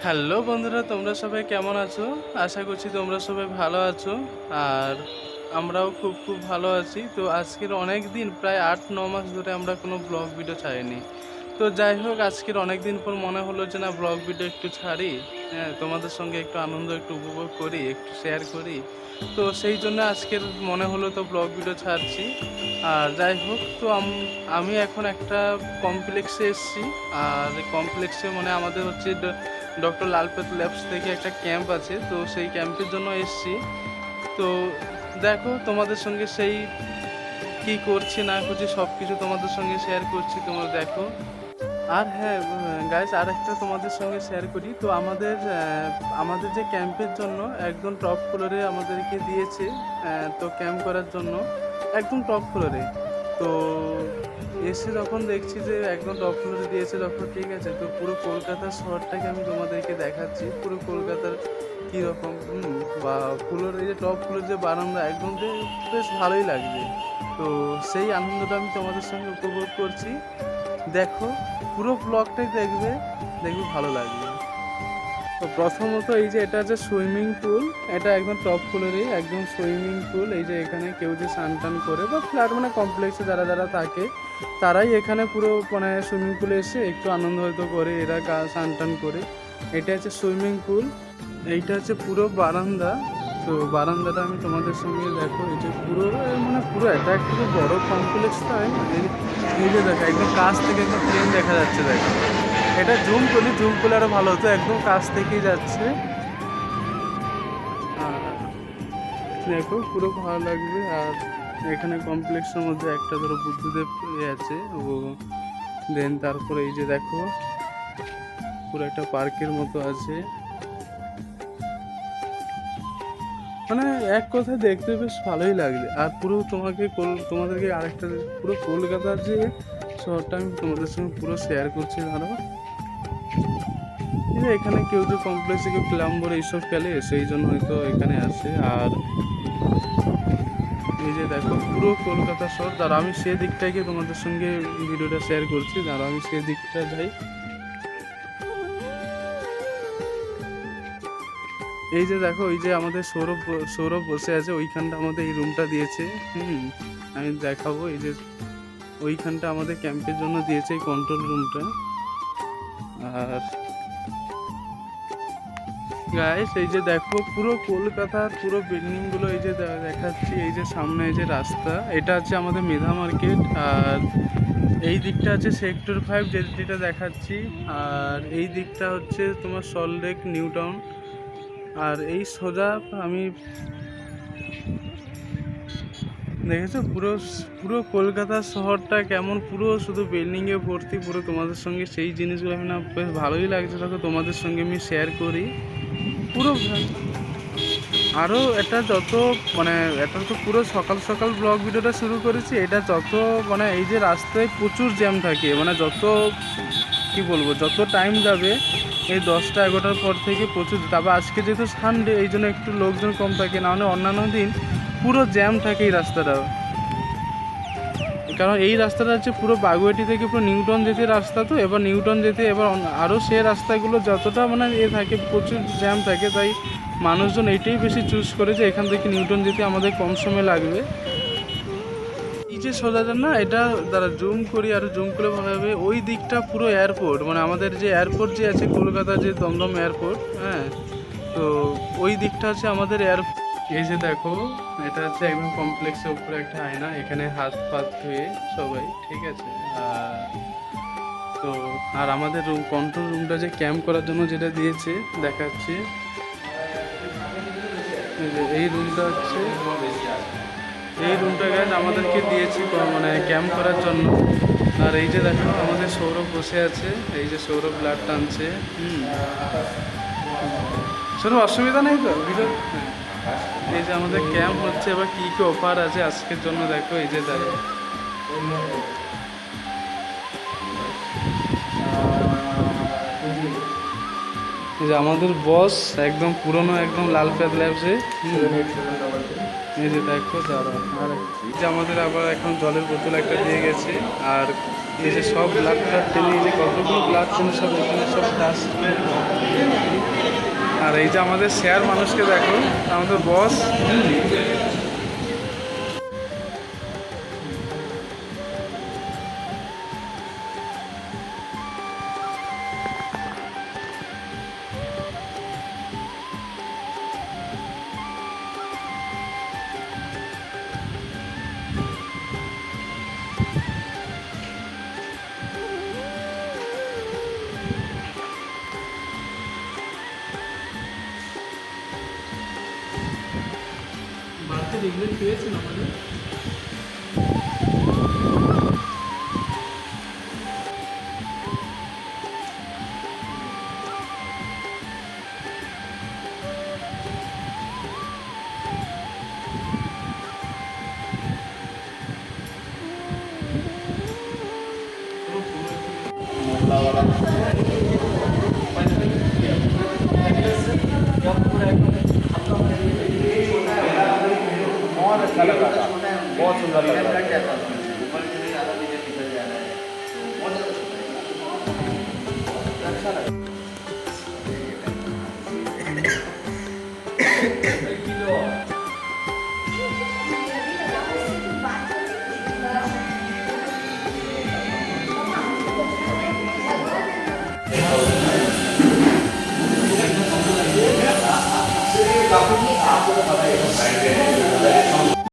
Hello বন্ধুরা, তোমরা সবাই কেমন আছো? আশা করছি তোমরা সবাই ভালো আছো। আর আমরাও খুব খুব ভালো আছি। তো আজকের অনেক দিন, প্রায় ৮-৯ মাস ধরে আমরা কোনো ব্লগ ভিডিও ছাড়িনি। তো যাই হোক, আজকের অনেক দিন পর মনে হলো যে না, ব্লগ ভিডিও একটু ছাড়ি। হ্যাঁ, তোমাদের সঙ্গে একটু আনন্দ একটু উপভোগ করি, একটু শেয়ার করি। তো সেই জন্য আজকের মনে হলো তো ব্লগ ভিডিও ছাড়ছি। আর যাই হোক, তো আমি এখন একটা কমপ্লেক্সে এসেছি। আর কমপ্লেক্সে মানে আমাদের হচ্ছে ডক্টর লালপত ল্যাবস থেকে একটা ক্যাম্প আছে, তো সেই ক্যাম্পের জন্য এসেছি। তো দেখো, তোমাদের সঙ্গে সেই কি করছি না করছি সব কিছু তোমাদের সঙ্গে শেয়ার করছি, তোমরা দেখো। আর হ্যাঁ গাইস, আর একটা তোমাদের সঙ্গে শেয়ার করি। তো আমাদের যে ক্যাম্পের জন্য একদম টপ ফ্লোরে আমাদেরকে দিয়েছে। তো ক্যাম্প করার জন্য একদম টপ ফ্লোরে। তো এসে যখন দেখছি যে একদম টপ ফ্লোরে দিয়েছে, তখন ঠিক আছে, তো পুরো কলকাতার শহরটাকে আমি তোমাদেরকে দেখাচ্ছি, পুরো কলকাতার কীরকম বা ফ্লোর, এই যে টপ ফ্লোর যে বারান্দা, একদম যে বেশ ভালোই লাগছে। তো সেই আনন্দটা আমি তোমাদের সঙ্গে উপভোগ করছি। দেখো, পুরো ব্লগটাই দেখবে, দেখবে ভালো লাগবে। তো প্রথমত এই যে এটা হচ্ছে সুইমিং পুল। এটা একদম টপ ফ্লোরেই একদম সুইমিং পুল। এই যে এখানে কেউ যে স্নান টান করে বা ফ্ল্যাট মানে কমপ্লেক্সে যারা যারা থাকে, তারাই এখানে পুরো মানে সুইমিং পুলে এসে একটু আনন্দ হয়তো করে, এরা স্নান টান করে। এটা হচ্ছে সুইমিং পুল। এইটা হচ্ছে পুরো বারান্দা। তো বারান্দাটা আমি তোমাদের সঙ্গে দেখো, এই যে পুরো মানে পুরো এটা একটু বড় কমপ্লেক্স, তাই এই যে দেখো একদম কাছ থেকে একদম প্লেন দেখা যাচ্ছে। দেখো, এটা জুম করলে আরো ভালো হতো, একদম কাছ থেকেই যাচ্ছে। আর দেখো, পুরো ভালো লাগবে। আর এখানে কমপ্লেক্সের মধ্যে একটা ধরো বুদ্ধদেব আছে, ও দেন তারপরে এই যে দেখো পুরো একটা পার্কের মতো আছে। মানে এক কথায় দেখতে বেশ ভালোই লাগবে। আর পুরো তোমাদেরকে আরেকটা পুরো কলকাতার যে শহরটা আমি তোমাদের সঙ্গে পুরো শেয়ার করছি। ধরো এই যে এখানে কেউ যে কমপ্লেক্সে কেউ ক্লাম্বর এইসব খেলে, সেই জন্য হয়তো এখানে আসে। আর এই যে দেখো পুরো কলকাতা শহর। দাঁড়া, আমি সে দিকটায় গিয়ে তোমাদের সঙ্গে ভিডিওটা শেয়ার করছি। দাঁড়া, আমি সে দিকটা যাই। এই যে দেখো, ওই যে আমাদের সৌরভ বসে আছে, ওইখানটা আমাদের এই রুমটা দিয়েছে। আমি দেখাবো, এই যে ওইখানটা আমাদের ক্যাম্পের জন্য দিয়েছে এই কন্ট্রোল রুমটা। আর গাইস, এই যে দেখো পুরো কলকাতার পুরো বিল্ডিংগুলো এই যে দেখাচ্ছি। এই যে সামনে এই যে রাস্তা, এটা হচ্ছে আমাদের মেধা মার্কেট। আর এই দিকটা হচ্ছে সেক্টর 5 যেটা দেখাচ্ছি। আর এই দিকটা হচ্ছে তোমার সল্টলেক নিউ টাউন। আর এই সোজা আমি দেখেছো পুরো পুরো কলকাতা শহরটা কেমন, পুরো শুধু বিল্ডিংয়ে ভর্তি। পুরো তোমাদের সঙ্গে সেই জিনিসগুলো আমি না বেশ ভালোই লাগছে, তখন তোমাদের সঙ্গে আমি শেয়ার করি পুরো। আরও এটা যত মানে এটা তো পুরো সকাল সকাল ব্লগ ভিডিওটা শুরু করেছি। এটা যত মানে এই যে রাস্তায় প্রচুর জ্যাম থাকে, মানে যত কি বলবো, যত টাইম যাবে এই 10টা 11টার পর থেকে প্রচুর। তারপর আজকে যেহেতু সানডে, এই জন্য একটু লোকজন কম থাকে, না হলে অন্যান্য দিন পুরো জ্যাম থাকে এই রাস্তাটাও। কারণ এই রাস্তাটা হচ্ছে পুরো বাগুইআটি থেকে পুরো নিউটন যেতে রাস্তা। তো এবার নিউটন যেতে এবার আরও সে রাস্তাগুলো যতটা মানে থাকে, প্রচুর জ্যাম থাকে। তাই মানুষজন এইটাই বেশি চুজ করে যে এখান থেকে নিউটন যেতে আমাদের কম সময় লাগবে। এই যে সোজাটা না, এটা দ্বারা জুম করি, আর জুম করে ভালো হবে। ওই দিকটা পুরো এয়ারপোর্ট, মানে আমাদের যে এয়ারপোর্ট যে আছে কলকাতার যে দমদম এয়ারপোর্ট। হ্যাঁ, তো ওই দিকটা হচ্ছে আমাদের এয়ারপোর্ট। এই যে দেখো, এটা হচ্ছে একদম কমপ্লেক্সের উপরে একটা আয়না, এখানে হাত পাত ধুয়ে সবাই, ঠিক আছে। তো আর আমাদের কন্ট্রোল রুমটা যে ক্যাম্প করার জন্য যেটা দিয়েছে দেখাচ্ছি। এই রুমটা হচ্ছে, এই রুমটা গাইজ আমাদেরকে দিয়েছে মানে ক্যাম্প করার জন্য। আর এই যে দেখো আমাদের সৌরভ বসে আছে, এই যে সৌরভ ব্লাড টানছে। সৌরভ, অসুবিধা নেই তো ভিডিও? এই যে আমাদের ক্যাম্প হচ্ছে, এবার কী কী অফার আছে আজকের জন্য দেখো। এই যে দেখো, এই যে আমাদের বস একদম পুরনো, একদম লালপেত ল্যাবসে। এই যে দেখো দাঁড়া, আর এই যে আমাদের আবার এখন জলের বোতল একটা দিয়ে গেছে, আর এই যে সব ব্লাড ফ্লাড টেনে, এই যে কতগুলো ব্লাড টেনে সব এখানে সব ডাস্ট। আর এই যে আমাদের স্যার মানুষকে দেখো, আমাদের বস। বাড়িতে রেগুলেট পেয়েছেন আমাদের। बहुत अच्छा लगा था, बहुत सुंदर लगा था। अच्छा लगा।